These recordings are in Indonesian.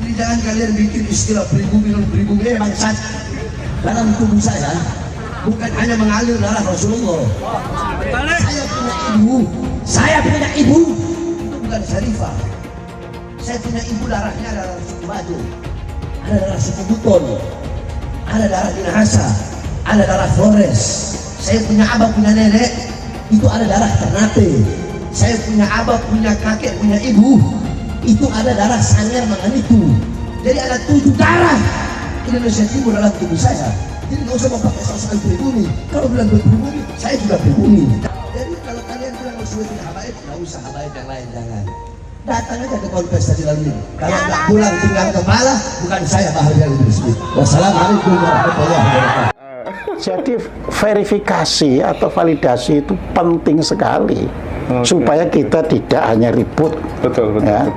Jadi jangan kalian bikin istilah pribumi bangsat. Dalam tubuh saya bukan hanya mengalir darah Rasulullah. Saya punya ibu, itu bukan Syarifah. Saya punya ibu, darahnya ada darah suku Bajo, ada darah suku Buton, ada darah Minahasa, ada darah Flores. Saya punya abah, punya nenek, itu ada darah Ternate. Saya punya abah, punya kakek, punya ibu, itu ada darah Sangir Manganitu. Jadi ada 7 darah Indonesia Timur dalam tubuh saya. Jadi nggak usah pakai soal pribumi. Kalau bilang pribumi, saya juga pribumi. Jadi kalau kalian bilang Rasulullah tidak habaib, nggak usah habaib yang lain, jangan. Datang aja ke konfes tadi lalu ini. Kalau nggak pulang tinggal kepala, bukan saya bahagia lebih sedikit. Wassalamualaikum warahmatullahi wabarakatuh. Jadi verifikasi atau validasi itu penting sekali. Supaya kita tidak hanya ribut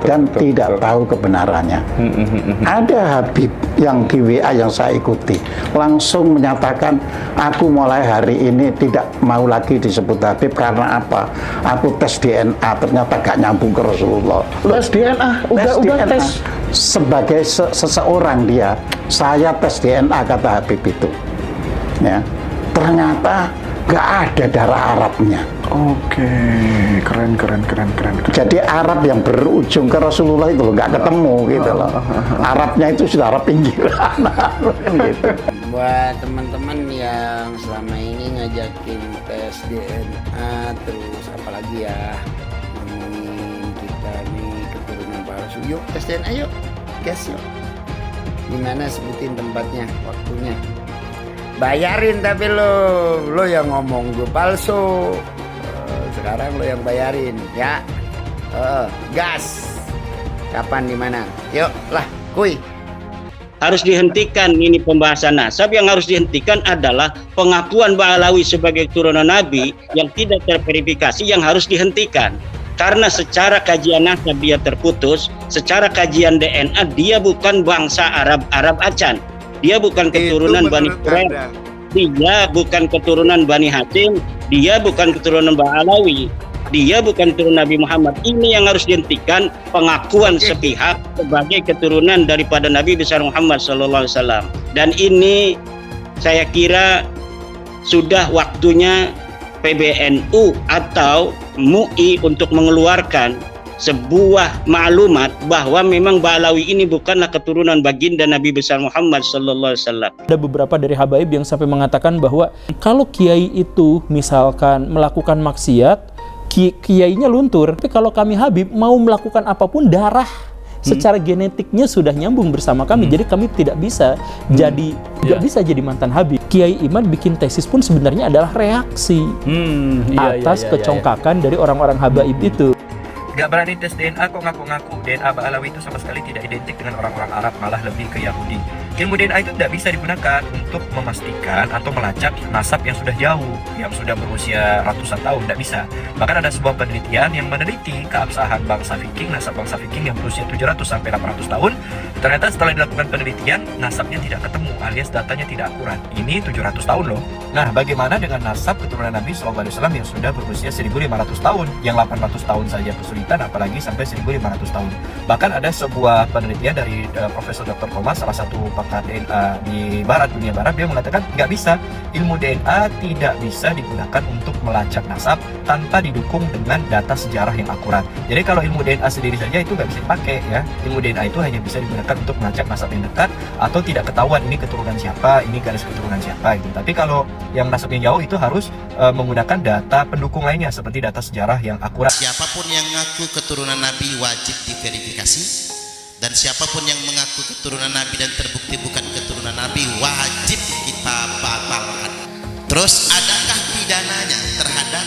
dan tidak tahu kebenarannya. Ada Habib yang di WA yang saya ikuti langsung menyatakan, aku mulai hari ini tidak mau lagi disebut Habib karena apa? Aku tes DNA ternyata gak nyambung ke Rasulullah. Tes DNA? Udah tes? Sebagai seseorang dia, saya tes DNA kata Habib itu. Ya, ternyata gak ada darah Arabnya. Oke, keren. Jadi Arab yang berujung ke Rasulullah itu loh, nggak ketemu gitu loh. Arabnya itu sudah Arab pinggiran. Gitu. Buat teman-teman yang selama ini ngajakin tes DNA, terus apalagi ya ngomongin kita nih keturunan palsu, yuk tes DNA yuk, guys yuk. Gimana, sebutin tempatnya, waktunya. Bayarin tapi lo yang ngomong gue palsu. Sekarang lo yang bayarin ya. Gas. Kapan, di mana? Yuk lah, kuy. Harus dihentikan ini pembahasan nasab. Yang harus dihentikan adalah pengakuan Ba'alawi sebagai keturunan Nabi yang tidak terverifikasi, yang harus dihentikan. Karena secara kajian nasab dia terputus, secara kajian DNA dia bukan bangsa Arab Acan. Dia bukan keturunan Bani Quraisy, dia bukan keturunan Bani Hashim, dia bukan keturunan Ba'alawi, dia bukan keturunan Nabi Muhammad. Ini yang harus dihentikan, pengakuan sepihak sebagai keturunan daripada Nabi besar Muhammad SAW. Dan ini saya kira sudah waktunya PBNU atau MUI untuk mengeluarkan sebuah maklumat bahwa memang Ba'alawi ini bukanlah keturunan baginda Nabi besar Muhammad sallallahu alaihi wasallam. Ada beberapa dari habaib yang sampai mengatakan bahwa kalau kiai itu misalkan melakukan maksiat, kiainya luntur. Tapi kalau kami habib mau melakukan apapun, darah secara genetiknya sudah nyambung bersama kami. Jadi kami tidak bisa bisa jadi mantan habib. Kiai Imad bikin tesis pun sebenarnya adalah reaksi atas kecongkakan dari orang-orang habaib itu. Gak berani tes DNA kok ngaku-ngaku DNA Ba'alawi itu sama sekali tidak identik dengan orang-orang Arab, malah lebih ke Yahudi. Ilmu DNA itu tidak bisa digunakan untuk memastikan atau melacak nasab yang sudah jauh, yang sudah berusia ratusan tahun, tidak bisa. Bahkan ada sebuah penelitian yang meneliti keabsahan bangsa Viking, nasab bangsa Viking yang berusia 700 sampai 800 tahun. Ternyata setelah dilakukan penelitian, nasabnya tidak ketemu alias datanya tidak akurat. Ini 700 tahun loh. Nah, bagaimana dengan nasab keturunan Nabi SAW yang sudah berusia 1500 tahun, yang 800 tahun saja kesulitan, apalagi sampai 1500 tahun. Bahkan ada sebuah penelitian dari Profesor Dr. Thomas, salah satu pakar DNA di dunia barat, dia mengatakan nggak bisa, ilmu DNA tidak bisa digunakan untuk melacak nasab tanpa didukung dengan data sejarah yang akurat. Jadi kalau ilmu DNA sendiri saja itu nggak bisa dipakai ya. Ilmu DNA itu hanya bisa digunakan untuk melacak nasab yang dekat atau tidak ketahuan ini keturunan siapa, ini garis keturunan siapa itu. Tapi kalau yang nasabnya jauh itu harus menggunakan data pendukung lainnya seperti data sejarah yang akurat. Siapapun yang mengaku keturunan Nabi wajib diverifikasi, dan siapapun yang mengaku keturunan Nabi dan terbukti bukan keturunan Nabi wajib kita batalkan. Terus adakah pidananya terhadap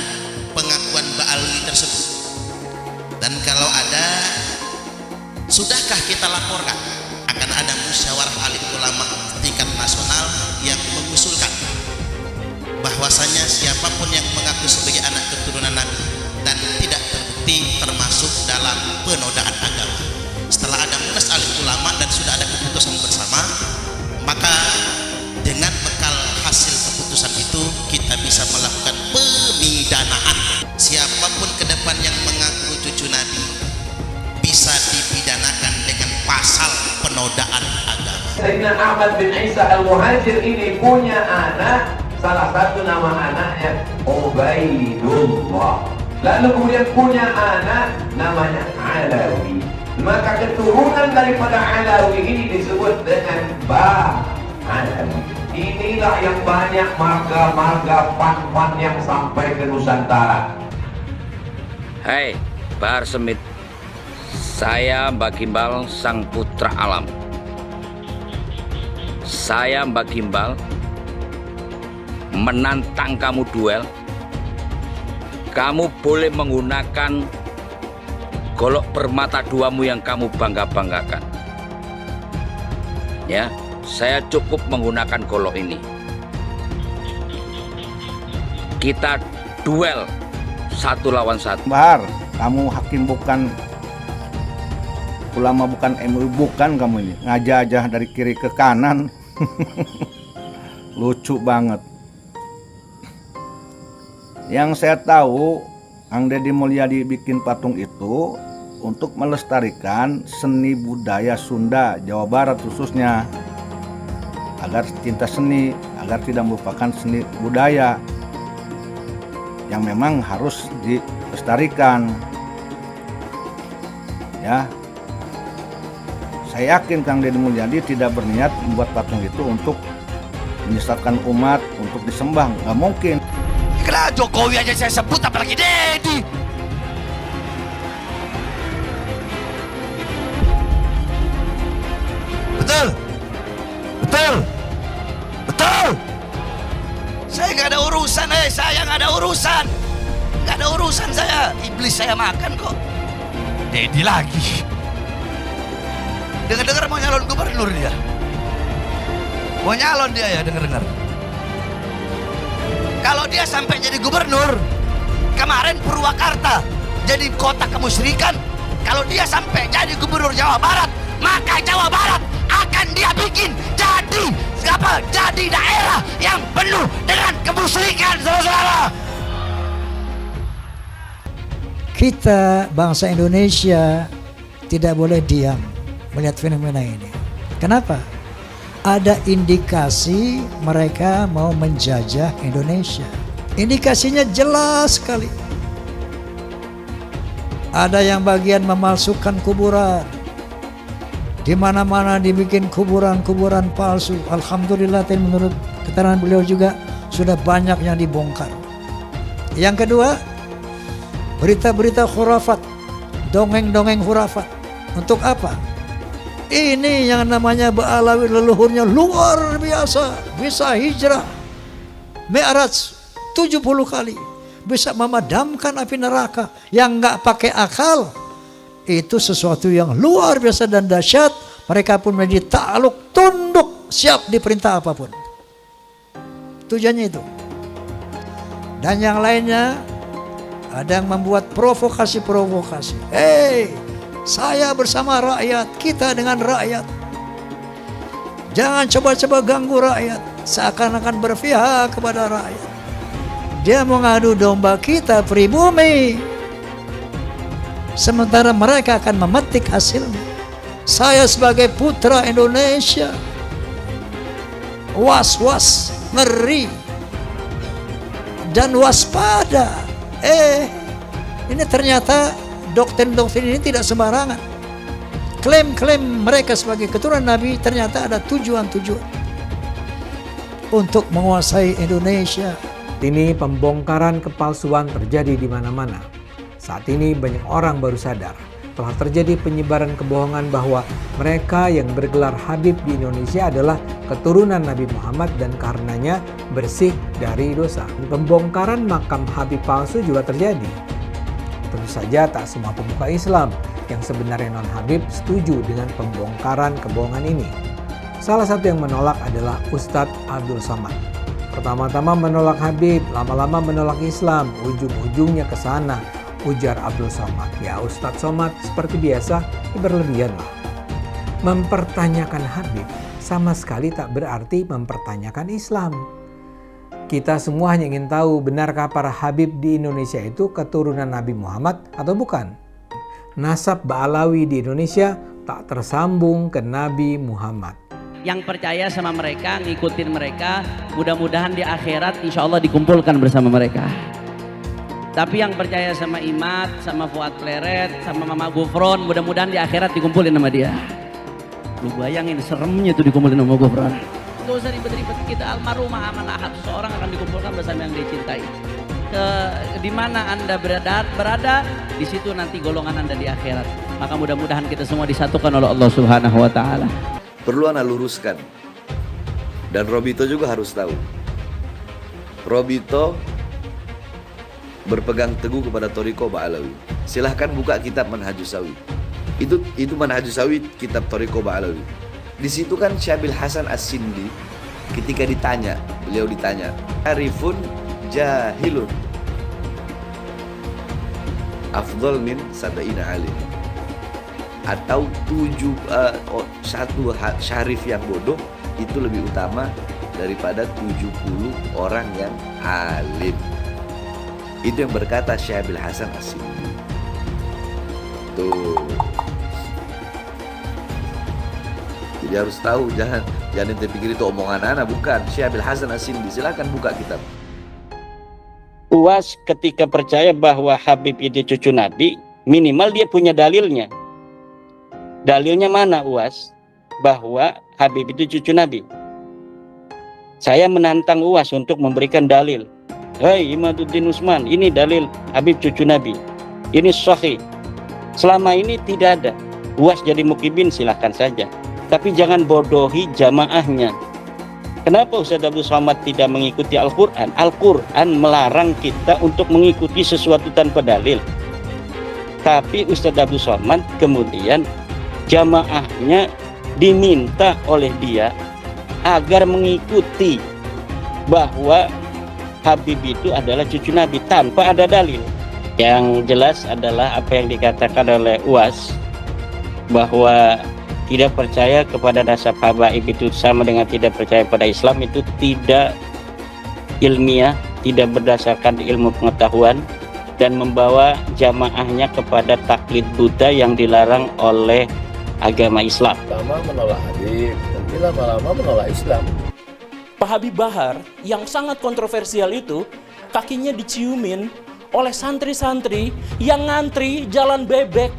pengakuan Ba'alawi tersebut? Dan kalau ada, sudahkah kita laporkan? Akan ada musyawarah alim ulama tingkat nasional yang mengusulkan bahwasanya siapapun yang mengaku sebagai anak keturunan Nabi dan tidak terbukti termasuk dalam penodaan agama. Setelah ada munas alim ulama dan sudah ada keputusan bersama, maka dengan bekal hasil keputusan itu kita bisa melakukan pemidanaan. Siapapun ke depan yang mengaku cucu Nabi bisa dipidanakan dengan pasal penodaan penodaan agama. Sayyidina Ahmad bin Isa al-Muhajir ini punya anak, salah satu nama anaknya Ubaidullah. Lalu kemudian punya anak namanya Alawi. Maka keturunan daripada Alawi ini disebut dengan Alawi. Inilah yang banyak marga-marga fan-fan yang sampai ke Nusantara. Hai, Bahar Semit. Saya Mbak Gimbal, sang putra alam. Saya Mbak Gimbal menantang kamu duel. Kamu boleh menggunakan golok permata duamu yang kamu bangga-banggakan. Ya, saya cukup menggunakan golok ini. Kita duel 1 lawan 1. Bahar, kamu hakim bukan, ulama bukan, MUI bukan kamu ini. Ngajak-ajak dari kiri ke kanan. Lucu banget. Yang saya tahu, Ang Deddy Mulyadi bikin patung itu untuk melestarikan seni budaya Sunda, Jawa Barat khususnya, agar cinta seni, agar tidak melupakan seni budaya yang memang harus dilestarikan. Ya, saya yakin Kang Deddy Mulyadi tidak berniat membuat patung itu untuk menyesatkan umat, untuk disembah, nggak mungkin. Kenapa Jokowi aja saya sebut, apalagi Deddy? Betul, betul, betul. Saya nggak ada urusan, saya nggak ada urusan, nggak ada urusan saya. Iblis saya makan kok. Deddy lagi. Dengar-dengar mau nyalon gubernur dia. Mau nyalon dia ya, dengar-dengar. Kalau dia sampai jadi gubernur, kemarin Purwakarta jadi kota kemusyrikan. Kalau dia sampai jadi gubernur Jawa Barat, maka Jawa Barat akan dia bikin jadi apa? Jadi daerah yang penuh dengan kemusyrikan, saudara-saudara. Kita bangsa Indonesia tidak boleh diam melihat fenomena ini. Kenapa? Ada indikasi mereka mau menjajah Indonesia. Indikasinya jelas sekali. Ada yang bagian memalsukan kuburan. Di mana-mana dibikin kuburan-kuburan palsu. Alhamdulillah, menurut keterangan beliau juga sudah banyak yang dibongkar. Yang kedua, berita-berita khurafat, dongeng-dongeng khurafat. Untuk apa? Ini yang namanya Ba'alawi, leluhurnya luar biasa, bisa hijrah Mi'raj 70 kali, bisa memadamkan api neraka yang nggak pakai akal. Itu sesuatu yang luar biasa dan dahsyat. Mereka pun menjadi takluk, tunduk, siap diperintah apapun. Tujuannya itu. Dan yang lainnya, ada yang membuat provokasi-provokasi. Saya bersama rakyat, kita dengan rakyat. Jangan coba-coba ganggu rakyat, seakan-akan berpihak kepada rakyat. Dia mengadu domba kita pribumi, sementara mereka akan memetik hasilnya. Saya sebagai putra Indonesia, was-was, ngeri, dan waspada. Ini ternyata doktrin-doktrin ini tidak sembarangan. Klaim-klaim mereka sebagai keturunan Nabi ternyata ada tujuan-tujuan untuk menguasai Indonesia. Ini pembongkaran kepalsuan terjadi di mana-mana. Saat ini banyak orang baru sadar telah terjadi penyebaran kebohongan bahwa mereka yang bergelar Habib di Indonesia adalah keturunan Nabi Muhammad dan karenanya bersih dari dosa. Pembongkaran makam Habib palsu juga terjadi. Tentu saja tak semua pemuka Islam yang sebenarnya non-Habib setuju dengan pembongkaran kebohongan ini. Salah satu yang menolak adalah Ustadz Abdul Somad. Pertama-tama menolak Habib, lama-lama menolak Islam, ujung-ujungnya ke sana, ujar Abdul Somad. Ya Ustadz Somad seperti biasa, berlebihan lah. Mempertanyakan Habib sama sekali tak berarti mempertanyakan Islam. Kita semua hanya ingin tahu, benarkah para Habib di Indonesia itu keturunan Nabi Muhammad atau bukan? Nasab Ba'alawi di Indonesia tak tersambung ke Nabi Muhammad. Yang percaya sama mereka, ngikutin mereka, mudah-mudahan di akhirat insya Allah dikumpulkan bersama mereka. Tapi yang percaya sama Imat, sama Fuad Pleret, sama Mama Gufron, mudah-mudahan di akhirat dikumpulin sama dia. Lu bayangin seremnya tuh dikumpulin sama Gufron. Gak usah ribet-ribet, kita almarhumah aman ahad, seseorang akan dikumpulkan bersama yang dicintai. Di mana Anda berada, di situ nanti golongan Anda di akhirat. Maka mudah-mudahan kita semua disatukan oleh Allah Subhanahu wa taala. Perlu ana luruskan, dan Robito juga harus tahu. Robito berpegang teguh kepada Thariqah Ba'alawi. Silahkan buka kitab Manhajus Sawi. Itu Manhajus Sawi, kitab Thariqah Ba'alawi. Di situ kan Syabil Hasan As-Sindi ketika beliau ditanya, Arifun jahilun afdal min sab'ina alim, atau satu syarif yang bodoh itu lebih utama daripada 70 orang yang alim. Itu yang berkata Syabil Hasan As-Sindi. Tuh. Jadi harus tahu, jangan terpikir itu omongan anak, bukan. Syabil Hasan As-Sindi, silakan buka kitab. UAS ketika percaya bahwa Habib itu cucu Nabi, minimal dia punya dalilnya. Dalilnya mana UAS bahwa Habib itu cucu Nabi? Saya menantang UAS untuk memberikan dalil. Hei Imaduddin Usman, ini dalil Habib cucu Nabi. Ini sahih. Selama ini tidak ada. UAS jadi mukibin silahkan saja. Tapi jangan bodohi jamaahnya. Kenapa Ustaz Abdul Somad tidak mengikuti Al-Quran? Al-Quran melarang kita untuk mengikuti sesuatu tanpa dalil. Tapi Ustaz Abdul Somad kemudian jamaahnya diminta oleh dia agar mengikuti bahwa Habib itu adalah cucu Nabi tanpa ada dalil. Yang jelas adalah apa yang dikatakan oleh UAS bahwa tidak percaya kepada nasab habaib itu sama dengan tidak percaya pada Islam, itu tidak ilmiah, tidak berdasarkan ilmu pengetahuan, dan membawa jamaahnya kepada taklid Buddha yang dilarang oleh agama Islam. Lama menolak Habib, nanti lama-lama menolak Islam. Pak Habib Bahar yang sangat kontroversial itu kakinya diciumin oleh santri-santri yang ngantri jalan bebek.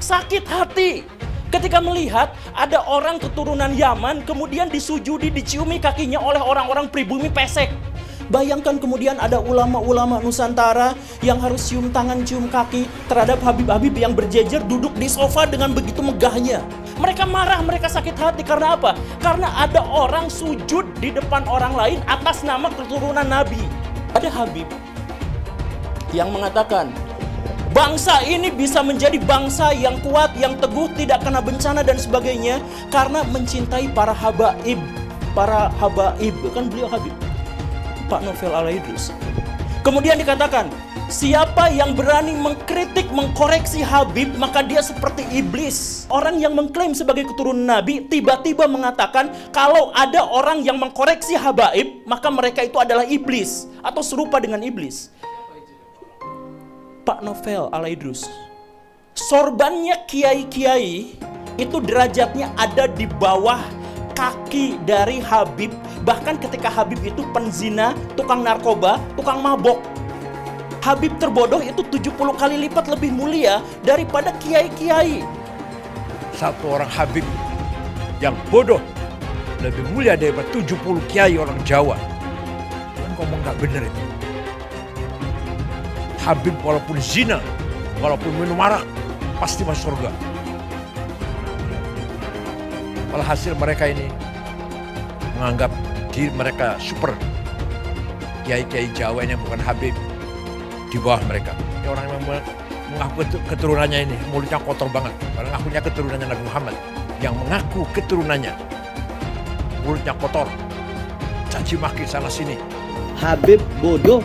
Sakit hati ketika melihat ada orang keturunan Yaman kemudian disujudi, diciumi kakinya oleh orang-orang pribumi pesek. Bayangkan kemudian ada ulama-ulama Nusantara yang harus cium tangan, cium kaki terhadap Habib-Habib yang berjejer duduk di sofa dengan begitu megahnya. Mereka marah, mereka sakit hati karena apa? Karena ada orang sujud di depan orang lain atas nama keturunan Nabi. Ada Habib yang mengatakan, bangsa ini bisa menjadi bangsa yang kuat, yang teguh, tidak kena bencana dan sebagainya karena mencintai para habaib. Para habaib, kan beliau Habib, Pak Novel Al-Idrus. Kemudian dikatakan, siapa yang berani mengkritik, mengkoreksi Habib, maka dia seperti iblis. Orang yang mengklaim sebagai keturunan Nabi tiba-tiba mengatakan kalau ada orang yang mengkoreksi habaib, maka mereka itu adalah iblis atau serupa dengan iblis. Pak Novel Al-Idrus, sorbannya kiai-kiai itu derajatnya ada di bawah kaki dari Habib. Bahkan ketika Habib itu penzina, tukang narkoba, tukang mabok, Habib terbodoh itu 70 kali lipat lebih mulia daripada kiai-kiai. Satu orang Habib yang bodoh lebih mulia daripada 70 kiai orang Jawa. Kan ngomong gak bener itu. Habib walaupun zina, walaupun minum arak, pasti masuk surga. Walhasil mereka ini menganggap diri mereka super. Kiai-kiai Jawa ini yang bukan Habib di bawah mereka. Ini orang yang mengaku keturunannya ini mulutnya kotor banget. Padahal ngakunya keturunannya Nabi Muhammad. Yang mengaku keturunannya mulutnya kotor, caci maki sana sini. Habib bodoh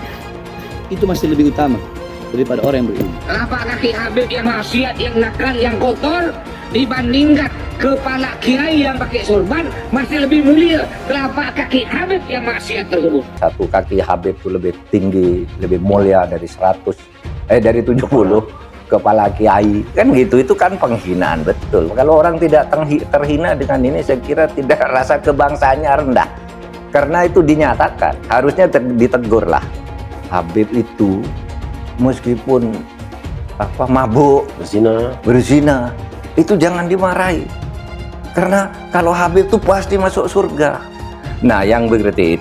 itu masih lebih utama daripada orang yang berilmu. Telapak kaki Habib yang maksiat, yang nakal, yang kotor dibandingkan kepala kiai yang pakai sorban masih lebih mulia telapak kaki Habib yang maksiat tersebut. Satu kaki Habib itu lebih tinggi, lebih mulia dari 70. kepala kiai, kan gitu. Itu kan penghinaan betul. Kalau orang tidak terhina dengan ini, saya kira tidak, rasa kebangsaannya rendah. Karena itu dinyatakan, harusnya ditegur lah. Habib itu meskipun mabuk, berzina, itu jangan dimarahi. Karena kalau Habib itu pasti masuk surga. Nah, yang begitu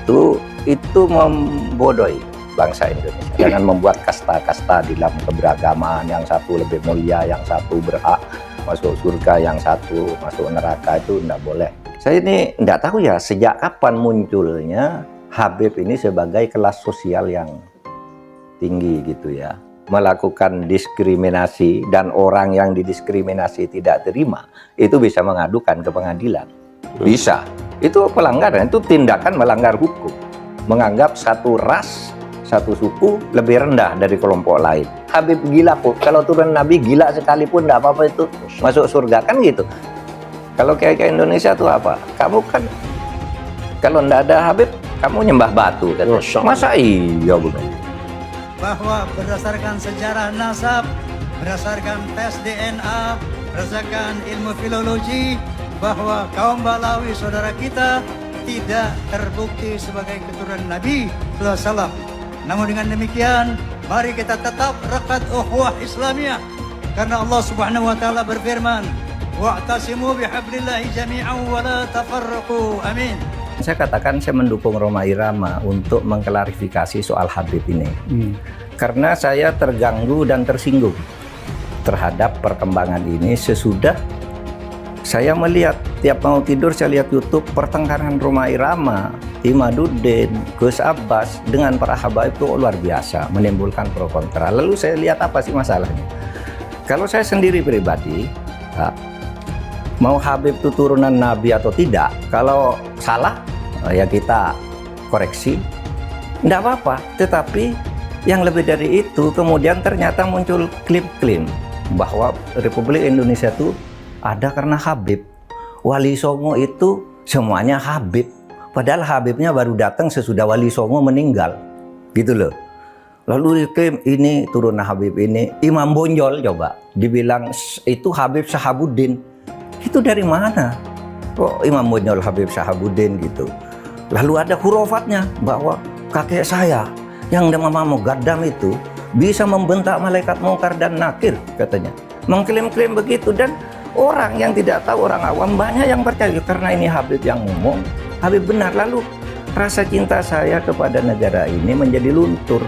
itu membodohi bangsa Indonesia. Jangan membuat kasta-kasta di dalam keberagaman, yang satu lebih mulia, yang satu berhak masuk surga, yang satu masuk neraka, itu tidak boleh. Saya ini tidak tahu ya sejak kapan munculnya Habib ini sebagai kelas sosial yang tinggi gitu ya, melakukan diskriminasi, dan orang yang didiskriminasi tidak terima itu bisa mengadukan ke pengadilan. Bisa. Itu pelanggaran, itu tindakan melanggar hukum. Menganggap satu ras, satu suku lebih rendah dari kelompok lain. Habib gila kok, kalau turun Nabi gila sekalipun tidak apa-apa itu masuk surga, kan gitu. Kalau kayak Indonesia tuh apa? Kamu kan kalau tidak ada Habib, kamu nyembah batu kan? Masa iya begitu? Bahwa berdasarkan sejarah nasab, berdasarkan tes DNA, berdasarkan ilmu filologi, bahwa kaum Balawi saudara kita tidak terbukti sebagai keturunan Nabi SAW. Namun dengan demikian, mari kita tetap rakat ukhuwah Islamiyah, karena Allah Subhanahu wa taala berfirman, wa'tasimu bihablillahi jami'an wa la tafarraqu. Amin. Saya katakan saya mendukung Rhoma Irama untuk mengklarifikasi soal Habib ini. Karena saya terganggu dan tersinggung terhadap perkembangan ini sesudah saya melihat tiap mau tidur saya lihat YouTube pertengkaran Rhoma Irama, Imaduddin, Gus Abbas dengan para habaib itu luar biasa, menimbulkan pro kontra. Lalu saya lihat apa sih masalahnya? Kalau saya sendiri pribadi, mau Habib itu turunan Nabi atau tidak, kalau salah ya kita koreksi, tidak apa-apa. Tetapi yang lebih dari itu, kemudian ternyata muncul klaim-klaim bahwa Republik Indonesia itu ada karena Habib. Wali Songo itu semuanya Habib. Padahal Habibnya baru datang sesudah Wali Songo meninggal. Gitu loh. Lalu diklaim ini turunan Habib ini. Imam Bonjol coba dibilang itu Habib Sahabuddin. Itu dari mana? Kok Imam Bonjol Habib Sahabuddin gitu. Lalu ada hurufatnya bahwa kakek saya yang nama Mugaddam itu bisa membentak malaikat mungkar dan nakir katanya. Mengklaim-klaim begitu, dan orang yang tidak tahu, orang awam banyak yang percaya karena ini Habib yang ngomong, Habib benar. Lalu rasa cinta saya kepada negara ini menjadi luntur.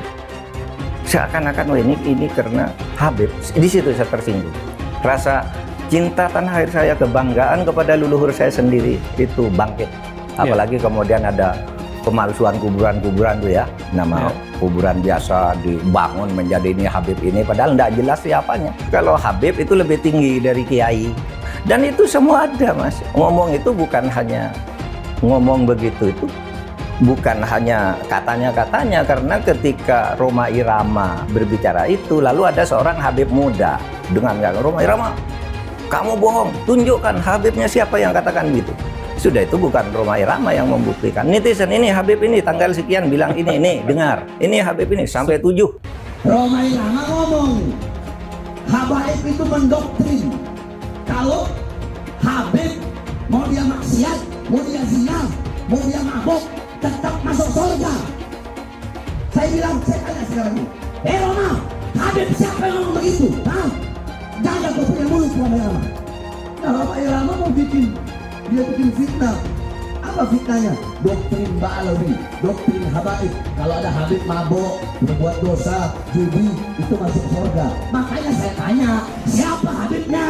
Seakan-akan ini karena Habib. Di situ saya tersinggung. Rasa cinta tanah air saya, kebanggaan kepada leluhur saya sendiri itu bangkit. Apalagi kemudian ada pemalsuan kuburan-kuburan tuh ya, nama kuburan biasa dibangun menjadi ini Habib ini, padahal tidak jelas siapanya. Kalau Habib itu lebih tinggi dari kiai, dan itu semua ada mas. Ngomong itu bukan hanya ngomong begitu, itu bukan hanya katanya-katanya, karena ketika Rhoma Irama berbicara itu, lalu ada seorang Habib muda dengan Rhoma Irama, kamu bohong, tunjukkan Habibnya siapa yang katakan gitu. Sudah, itu bukan Rhoma Irama yang membuktikan. Netizen ini Habib ini tanggal sekian bilang ini dengar. Ini Habib ini sampai 7. Rhoma Irama ngomong, habaib itu mendoktrin. Kalau Habib mau dia maksiat, mau dia zina, mau dia mabuk, tetap masuk surga. Saya bilang, saya tanya sekarang, Rhoma, Habib siapa yang ngomong begitu? Jangan kau punya mulut Rhoma Irama. Nah, Rhoma Irama mau bikin fitnah. Apa fitnahnya? Doktrin Ba'alawi, doktrin habaib. Kalau ada Habib mabuk, berbuat dosa, judi, itu masuk surga. Makanya saya tanya, siapa Habibnya?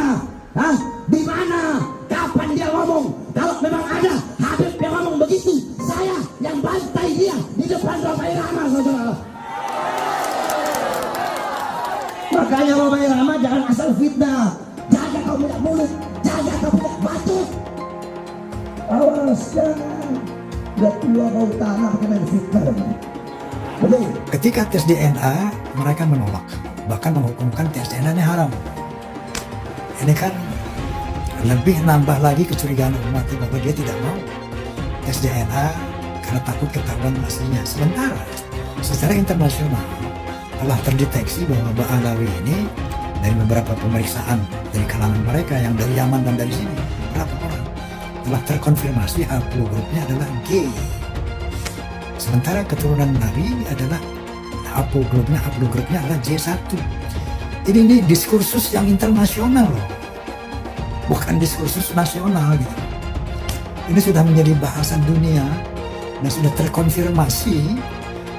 Di mana? Kapan dia ngomong? Kalau memang ada Habib yang ngomong begitu, saya yang bantai dia di depan Rhoma Irama, saudara. Makanya Rhoma Irama jangan asal fitnah. Jaga kau punya mulut, jaga kau punya bacot. Awas, jangan. Gak keluar kau tanah pakai main fitnah. Betul. Ketika tes DNA, mereka menolak, bahkan menghukumkan tes DNA ini haram. Ini kan lebih nambah lagi kecurigaan umat bahwa dia tidak mau tes DNA karena takut ketahuan aslinya. Sementara secara internasional telah terdeteksi bahwa Ba'alawi ini dari beberapa pemeriksaan dari kalangan mereka yang dari Yaman dan dari sini, berapa orang telah terkonfirmasi haplogrupnya adalah G. Sementara keturunan Nabi adalah haplogrupnya adalah J1. Ini diskursus yang internasional loh, bukan diskursus nasional gitu. Ini sudah menjadi bahasan dunia dan sudah terkonfirmasi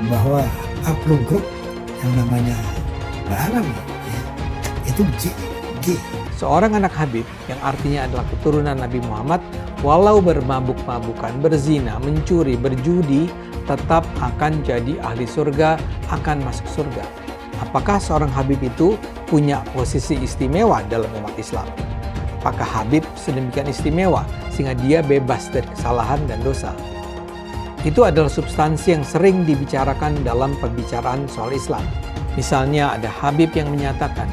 bahwa haplogrup yang namanya Ba'alawi itu G. Seorang anak Habib yang artinya adalah keturunan Nabi Muhammad, walau bermabuk-mabukan, berzina, mencuri, berjudi, tetap akan jadi ahli surga, akan masuk surga. Apakah seorang Habib itu punya posisi istimewa dalam umat Islam? Apakah Habib sedemikian istimewa sehingga dia bebas dari kesalahan dan dosa? Itu adalah substansi yang sering dibicarakan dalam pembicaraan soal Islam. Misalnya ada Habib yang menyatakan,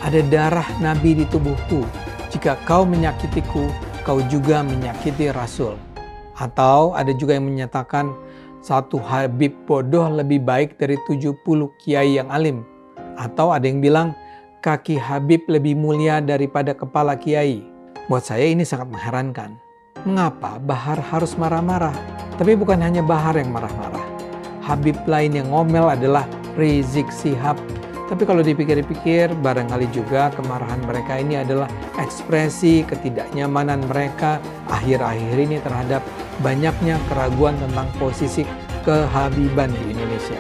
ada darah Nabi di tubuhku. Jika kau menyakitiku, kau juga menyakiti Rasul. Atau ada juga yang menyatakan, satu Habib bodoh lebih baik dari 70 kiai yang alim. Atau ada yang bilang, kaki Habib lebih mulia daripada kepala kiai. Buat saya ini sangat mengherankan. Mengapa Bahar harus marah-marah? Tapi bukan hanya Bahar yang marah-marah. Habib lain yang ngomel adalah Rizik Syihab. Tapi kalau dipikir-pikir, barangkali juga kemarahan mereka ini adalah ekspresi ketidaknyamanan mereka akhir-akhir ini terhadap banyaknya keraguan tentang posisi kehabiban di Indonesia.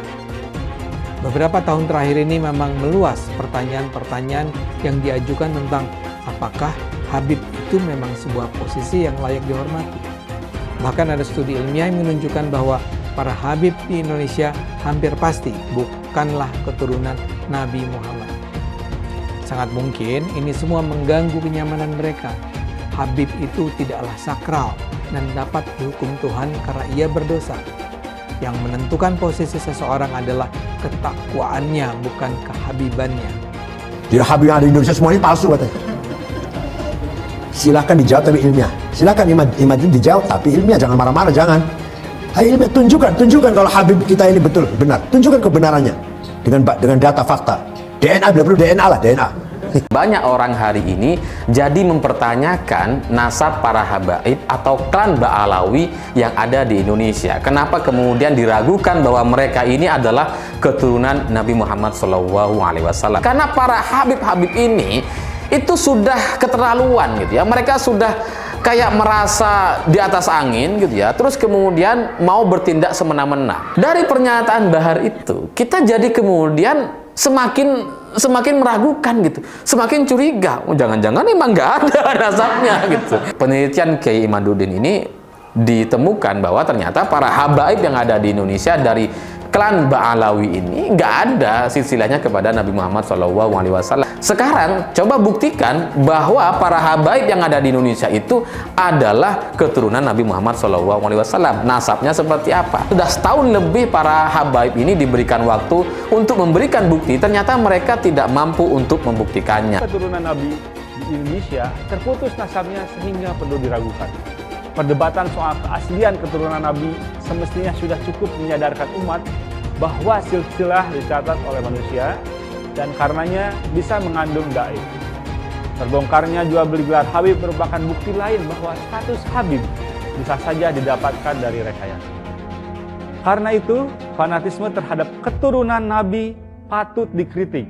Beberapa tahun terakhir ini memang meluas pertanyaan-pertanyaan yang diajukan tentang apakah Habib itu memang sebuah posisi yang layak dihormati. Bahkan ada studi ilmiah yang menunjukkan bahwa para Habib di Indonesia hampir pasti bukanlah keturunan Nabi Muhammad. Sangat mungkin ini semua mengganggu kenyamanan mereka. Habib itu tidaklah sakral dan dapat dihukum Tuhan karena ia berdosa. Yang menentukan posisi seseorang adalah ketakwaannya, bukan kehabibannya. Tidak Habib yang ada di Indonesia semuanya palsu katanya. Silakan dijawab tapi ilmiah. Silakan Imajin dijawab tapi ilmiah, jangan marah-marah, jangan. Ayo ilmiah, tunjukkan kalau Habib kita ini betul benar. Tunjukkan kebenarannya dengan data fakta. DNA, bila perlu DNA lah, DNA. Banyak orang hari ini jadi mempertanyakan nasab para habaib atau klan Ba'alawi yang ada di Indonesia. Kenapa kemudian diragukan bahwa mereka ini adalah keturunan Nabi Muhammad SAW? Karena para habib-habib ini itu sudah keterlaluan gitu ya. Mereka sudah kayak merasa di atas angin gitu ya. Terus kemudian mau bertindak semena-mena. Dari pernyataan Bahar itu, kita jadi kemudian semakin meragukan gitu, semakin curiga. Oh, jangan-jangan emang nggak ada nasabnya gitu. Penelitian Kiai Imaduddin ini ditemukan bahwa ternyata para habaib yang ada di Indonesia dari klan Ba'alawi ini nggak ada silsilahnya kepada Nabi Muhammad SAW. Sekarang coba buktikan bahwa para habaib yang ada di Indonesia itu adalah keturunan Nabi Muhammad SAW. Nasabnya seperti apa? Sudah setahun lebih para habaib ini diberikan waktu untuk memberikan bukti, ternyata mereka tidak mampu untuk membuktikannya. Keturunan Nabi di Indonesia terputus nasabnya sehingga perlu diragukan. Perdebatan soal keaslian keturunan Nabi semestinya sudah cukup menyadarkan umat bahwa silsilah dicatat oleh manusia dan karenanya bisa mengandung daif. Terbongkarnya jual beli gelar Habib merupakan bukti lain bahwa status Habib bisa saja didapatkan dari rekayasa. Karena itu, fanatisme terhadap keturunan Nabi patut dikritik.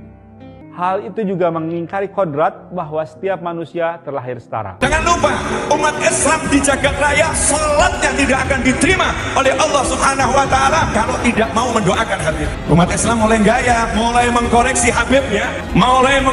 Hal itu juga mengingkari kodrat bahwa setiap manusia terlahir setara. Jangan lupa, umat Islam di jagat raya salatnya tidak akan diterima oleh Allah Subhanahu wa taala kalau tidak mau mendoakan Habib. Umat Islam mulai gaya, mulai mengkoreksi Habibnya, mulai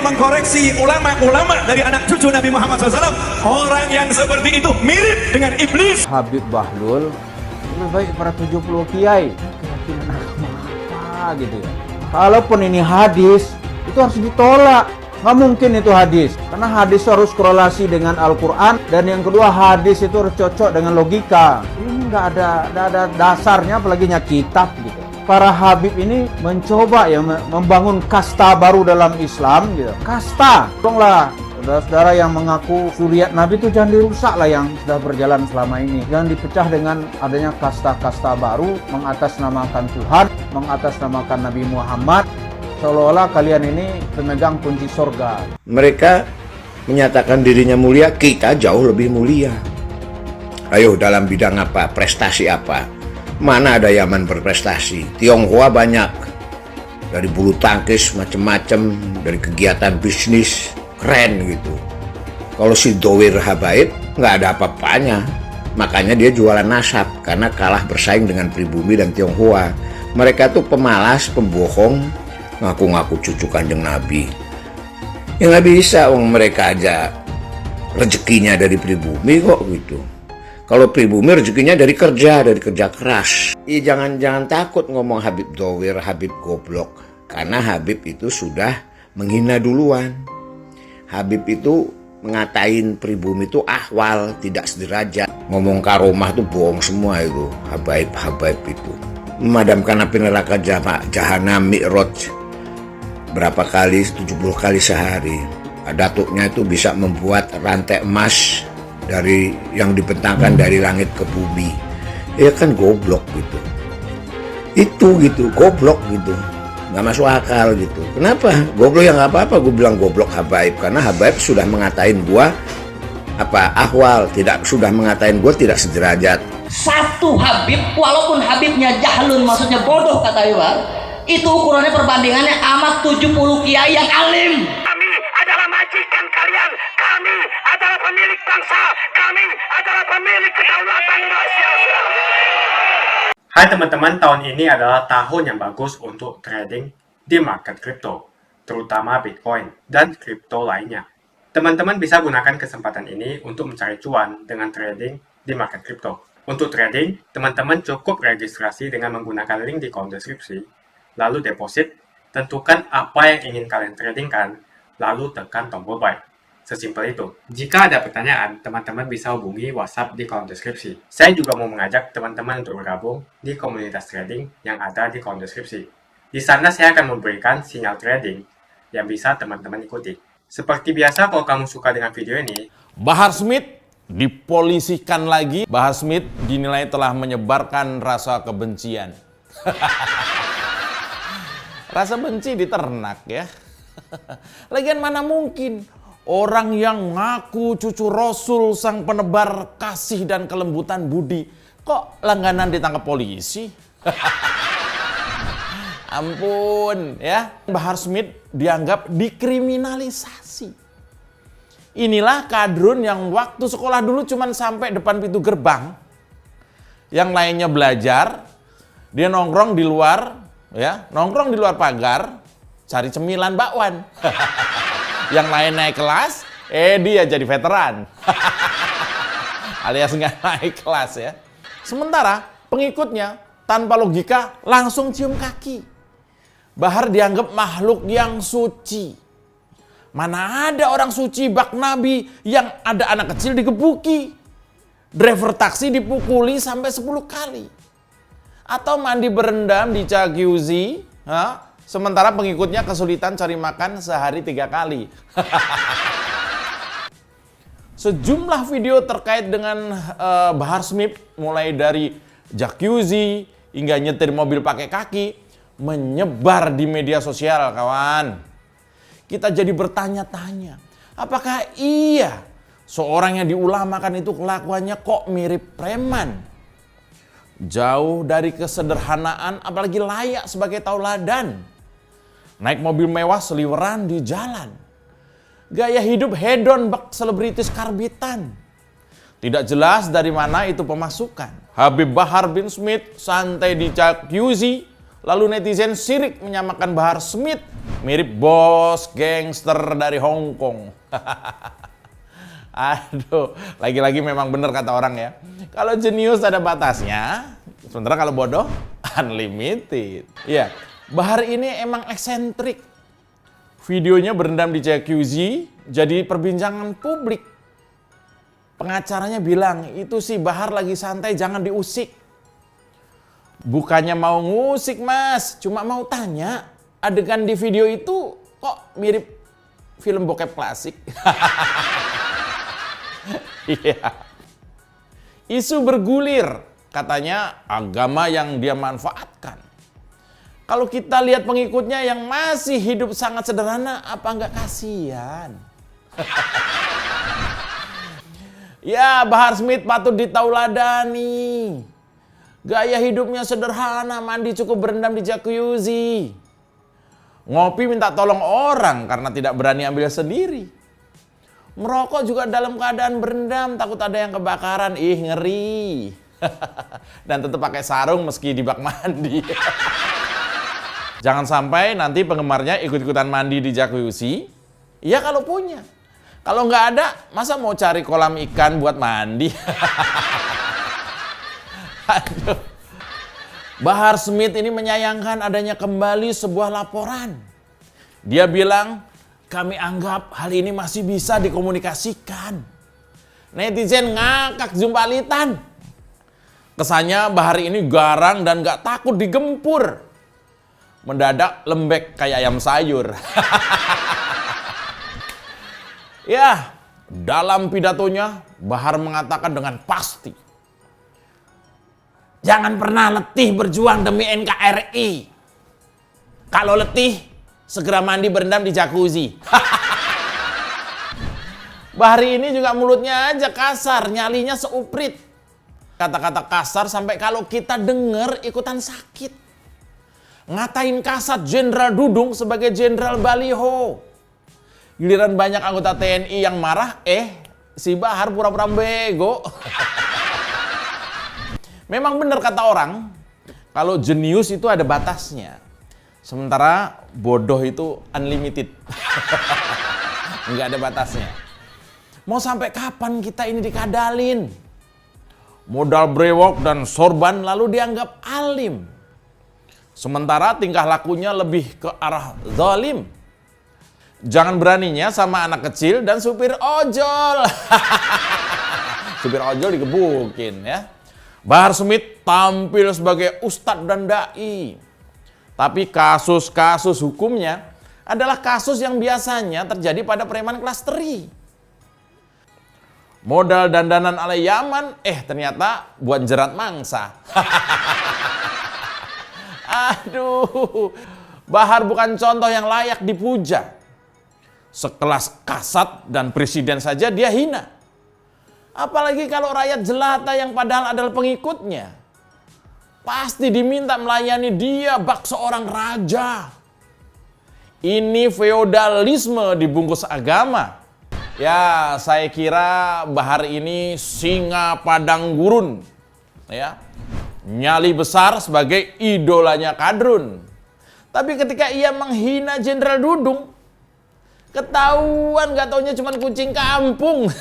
mengkoreksi ulama-ulama dari anak cucu Nabi Muhammad SAW. Orang yang seperti itu mirip dengan iblis. Habib Bahlul lebih baik para 70 kiai. Keyakinan agama apa gitu ya? Kalaupun ini hadis, itu harus ditolak. Nggak mungkin itu hadis. Karena hadis harus korelasi dengan Al-Quran. Dan yang kedua, hadis itu harus cocok dengan logika. Ini nggak ada dasarnya, apalagi kitab gitu. Para habib ini mencoba ya membangun kasta baru dalam Islam gitu. Kasta. Tolonglah saudara-saudara yang mengaku zuriat Nabi itu jangan dirusak lah yang sudah berjalan selama ini. Jangan dipecah dengan adanya kasta-kasta baru, mengatasnamakan Tuhan, mengatasnamakan Nabi Muhammad. Seolah-olah kalian ini pemegang kunci sorga. Mereka menyatakan dirinya mulia, kita jauh lebih mulia. Ayo, dalam bidang apa, prestasi apa? Mana ada Yaman berprestasi? Tionghoa banyak, dari bulu tangkis macam-macam, dari kegiatan bisnis keren gitu. Kalau si Dowir Habaib nggak ada apa-apanya, makanya dia jualan nasab karena kalah bersaing dengan pribumi dan Tionghoa. Mereka tuh pemalas, pembohong, ngaku-ngaku cucu Kanjeng Nabi. Ya nggak bisa, mereka aja rezekinya dari pribumi kok gitu. Kalau pribumi rezekinya dari kerja keras. Jangan takut ngomong Habib Dowir, Habib goblok. Karena Habib itu sudah menghina duluan. Habib itu ngatain pribumi itu ahwal, tidak sederajat. Ngomong karomah itu bohong semua itu. Habaib itu. Memadamkan api neraka jahanam mi'raj. Berapa kali? 70 kali sehari. Datuknya itu bisa membuat rantai emas dari yang dibentangkan dari langit ke bumi. Ya kan goblok gitu. Itu gitu, goblok gitu. Nggak masuk akal gitu. Kenapa? Goblok yang nggak apa-apa, gue bilang goblok Habaib. Karena Habaib sudah mengatain gua ahwal, sudah mengatain gua tidak sederajat. Satu Habib, walaupun Habibnya jahlun, maksudnya bodoh kata Iwan, itu ukurannya perbandingannya amat 70 kiai yang alim. Kami adalah majikan kalian. Kami adalah pemilik bangsa. Kami adalah pemilik kedaulatan Indonesia. Hai teman-teman, tahun ini adalah tahun yang bagus untuk trading di market kripto, terutama Bitcoin dan kripto lainnya. Teman-teman bisa gunakan kesempatan ini untuk mencari cuan dengan trading di market kripto. Untuk trading, teman-teman cukup registrasi dengan menggunakan link di kolom deskripsi, lalu deposit, tentukan apa yang ingin kalian tradingkan, lalu tekan tombol buy. Sesimpel itu. Jika ada pertanyaan, teman-teman bisa hubungi WhatsApp di kolom deskripsi. Saya juga mau mengajak teman-teman untuk bergabung di komunitas trading yang ada di kolom deskripsi. Di sana saya akan memberikan sinyal trading yang bisa teman-teman ikuti. Seperti biasa, kalau kamu suka dengan video ini, Bahar Smith dipolisikan lagi. Bahar Smith dinilai telah menyebarkan rasa kebencian. Rasa benci diternak ya. Lagian mana mungkin orang yang ngaku cucu Rasul sang penebar kasih dan kelembutan budi kok langganan ditangkap polisi? Ampun ya. Bahar Smith dianggap dikriminalisasi. Inilah kadrun yang waktu sekolah dulu cuman sampai depan pintu gerbang. Yang lainnya belajar, dia nongkrong di luar, ya, nongkrong di luar pagar, cari cemilan bakwan. Yang lain naik kelas, dia jadi veteran. Alias nggak naik kelas ya. Sementara pengikutnya tanpa logika langsung cium kaki. Bahar dianggap makhluk yang suci. Mana ada orang suci bak Nabi yang ada anak kecil digebuki. Driver taksi dipukuli sampai 10 kali. Atau mandi berendam di jacuzzi, sementara pengikutnya kesulitan cari makan sehari 3 kali. Sejumlah video terkait dengan Bahar Smith, mulai dari jacuzzi hingga nyetir mobil pakai kaki, menyebar di media sosial kawan. Kita jadi bertanya-tanya, apakah iya seorang yang diulamakan itu kelakuannya kok mirip preman? Jauh dari kesederhanaan, apalagi layak sebagai tauladan. Naik mobil mewah seliweran di jalan. Gaya hidup hedon bak selebritis karbitan. Tidak jelas dari mana itu pemasukan. Habib Bahar bin Smith santai di jacuzzi, lalu netizen sirik menyamakan Bahar Smith mirip bos gangster dari Hong Kong. Aduh, lagi-lagi memang benar kata orang ya. Kalau jenius ada batasnya, sementara kalau bodoh unlimited. Ya, Bahar ini emang eksentrik. Videonya berendam di jacuzzi jadi perbincangan publik. Pengacaranya bilang, itu sih Bahar lagi santai, jangan diusik. Bukannya mau ngusik mas, cuma mau tanya, adegan di video itu kok mirip film bokep klasik. Iya. Isu bergulir, katanya agama yang dia manfaatkan. Kalau kita lihat pengikutnya yang masih hidup sangat sederhana, apa nggak kasihan? Ya, Bahar Smith patut ditauladani. Gaya hidupnya sederhana, mandi cukup berendam di jacuzzi. Ngopi minta tolong orang karena tidak berani ambil sendiri. Merokok juga dalam keadaan berendam, takut ada yang kebakaran. Ih, ngeri. Dan tetap pakai sarung meski di bak mandi. Jangan sampai nanti penggemarnya ikut-ikutan mandi di jacuzzi. Ya kalau punya. Kalau nggak ada, masa mau cari kolam ikan buat mandi? Aduh. Bahar Smith ini menyayangkan adanya kembali sebuah laporan. Dia bilang, kami anggap hal ini masih bisa dikomunikasikan. Netizen ngakak jumpalitan. Kesannya Bahar ini garang dan gak takut digempur. Mendadak lembek kayak ayam sayur. Ya, dalam pidatonya Bahar mengatakan dengan pasti, jangan pernah letih berjuang demi NKRI. Kalau letih, segera mandi berendam di jacuzzi. Bahar ini juga mulutnya aja kasar, nyalinya seuprit. Kata-kata kasar sampai kalau kita dengar ikutan sakit. Ngatain kasat Jenderal Dudung sebagai Jenderal Baliho. Giliran banyak anggota TNI yang marah, si Bahar pura-pura bego. Memang benar kata orang, kalau jenius itu ada batasnya. Sementara bodoh itu unlimited. Nggak ada batasnya. Mau sampai kapan kita ini dikadalin? Modal brewok dan sorban lalu dianggap alim. Sementara tingkah lakunya lebih ke arah zalim. Jangan beraninya sama anak kecil dan supir ojol. Supir ojol digebukin ya. Bahar Smith tampil sebagai ustadz dan dai. Tapi kasus-kasus hukumnya adalah kasus yang biasanya terjadi pada preman kelas 3. Modal dandanan ala Yaman, ternyata buat jerat mangsa. Aduh, Bahar bukan contoh yang layak dipuja. Sekelas kasat dan presiden saja dia hina. Apalagi kalau rakyat jelata yang padahal adalah pengikutnya. Pasti diminta melayani dia bak seorang raja. Ini feodalisme dibungkus agama. Ya, saya kira Bahar ini singa padang gurun. Ya, nyali besar sebagai idolanya Kadrun. Tapi ketika ia menghina Jenderal Dudung, ketahuan gak taunya cuma kucing kampung.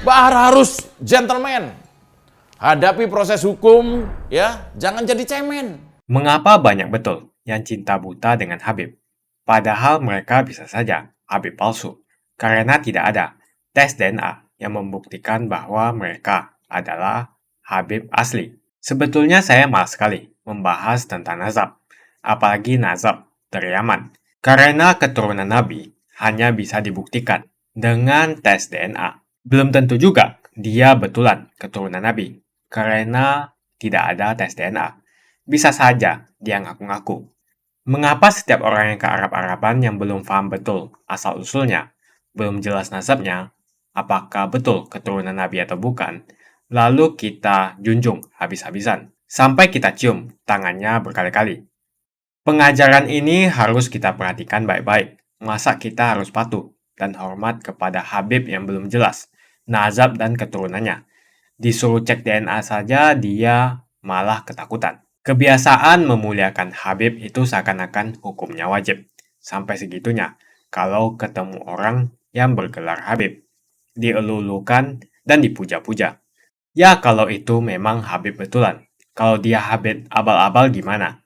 Bahar harus gentleman. Hadapi proses hukum, ya, jangan jadi cemen. Mengapa banyak betul yang cinta buta dengan Habib? Padahal mereka bisa saja Habib palsu. Karena tidak ada tes DNA yang membuktikan bahwa mereka adalah Habib asli. Sebetulnya saya malas sekali membahas tentang nazab. Apalagi nazab dari Yaman. Karena keturunan Nabi hanya bisa dibuktikan dengan tes DNA. Belum tentu juga dia betulan keturunan Nabi, karena tidak ada tes DNA. Bisa saja dia ngaku-ngaku. Mengapa setiap orang yang ke Arab-Araban yang belum paham betul asal-usulnya, belum jelas nasabnya, apakah betul keturunan Nabi atau bukan, lalu kita junjung habis-habisan, sampai kita cium tangannya berkali-kali. Pengajaran ini harus kita perhatikan baik-baik. Masa kita harus patuh dan hormat kepada Habib yang belum jelas nazab dan keturunannya. Disuruh cek DNA saja dia malah ketakutan. Kebiasaan memuliakan Habib itu seakan-akan hukumnya wajib. Sampai segitunya kalau ketemu orang yang bergelar Habib, dielulukan dan dipuja-puja. Ya kalau itu memang Habib betulan. Kalau dia Habib abal-abal gimana?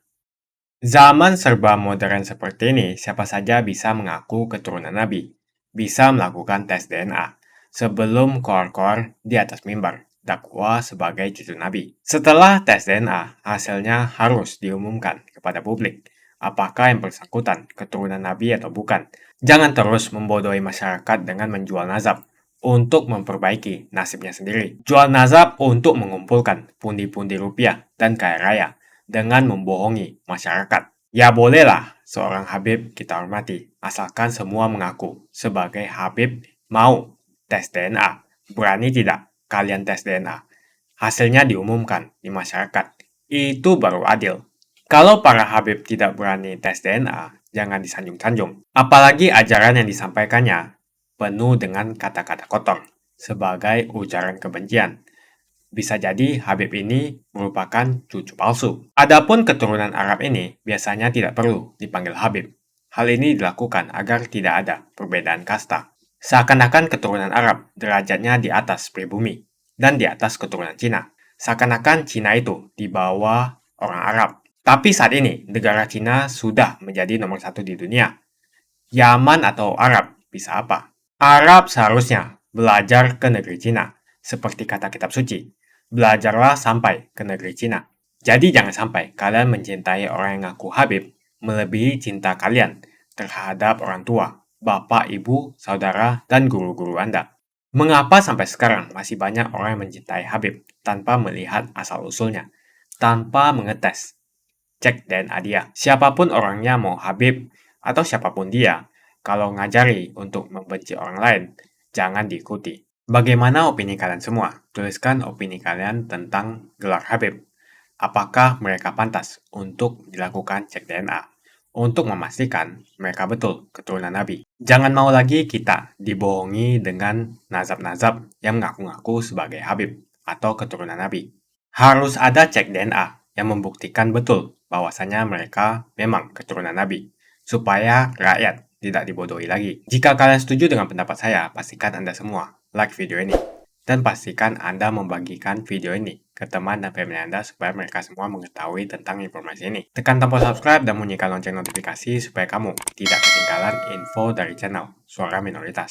Zaman serba modern seperti ini, siapa saja bisa mengaku keturunan Nabi. Bisa melakukan tes DNA. Sebelum koar-koar di atas mimbar, dakwah sebagai cucu Nabi. Setelah tes DNA, hasilnya harus diumumkan kepada publik. Apakah yang bersangkutan keturunan Nabi atau bukan. Jangan terus membodohi masyarakat dengan menjual nazab untuk memperbaiki nasibnya sendiri. Jual nazab untuk mengumpulkan pundi-pundi rupiah dan kaya raya. dengan membohongi masyarakat. Ya bolehlah seorang Habib kita hormati, asalkan semua mengaku sebagai Habib mau tes DNA. Berani tidak kalian tes DNA? Hasilnya diumumkan di masyarakat. Itu baru adil. Kalau para Habib tidak berani tes DNA, jangan disanjung-sanjung. Apalagi ajaran yang disampaikannya penuh dengan kata-kata kotor sebagai ujaran kebencian. Bisa jadi Habib ini merupakan cucu palsu. Adapun keturunan Arab ini biasanya tidak perlu dipanggil Habib. Hal ini dilakukan agar tidak ada perbedaan kasta. Seakan-akan keturunan Arab derajatnya di atas pribumi dan di atas keturunan Cina. Seakan-akan Cina itu di bawah orang Arab. Tapi saat ini negara Cina sudah menjadi nomor 1 di dunia. Yaman atau Arab bisa apa? Arab seharusnya belajar ke negeri Cina. Seperti kata kitab suci, belajarlah sampai ke negeri Cina. Jadi jangan sampai kalian mencintai orang yang ngaku Habib melebihi cinta kalian terhadap orang tua, bapak, ibu, saudara, dan guru-guru Anda. Mengapa sampai sekarang masih banyak orang yang mencintai Habib tanpa melihat asal-usulnya, tanpa mengetes, cek DNA dia? Siapapun orangnya, mau Habib atau siapapun dia, kalau ngajari untuk membenci orang lain, jangan diikuti. Bagaimana opini kalian semua? Tuliskan opini kalian tentang gelar Habib. Apakah mereka pantas untuk dilakukan cek DNA? Untuk memastikan mereka betul keturunan Nabi. Jangan mau lagi kita dibohongi dengan nazab-nazab yang mengaku-ngaku sebagai Habib atau keturunan Nabi. Harus ada cek DNA yang membuktikan betul bahwasanya mereka memang keturunan Nabi, supaya rakyat tidak dibodohi lagi. Jika kalian setuju dengan pendapat saya, pastikan Anda semua like video ini. Dan pastikan Anda membagikan video ini ke teman dan family Anda supaya mereka semua mengetahui tentang informasi ini. Tekan tombol subscribe dan bunyikan lonceng notifikasi supaya kamu tidak ketinggalan info dari channel Suara Minoritas.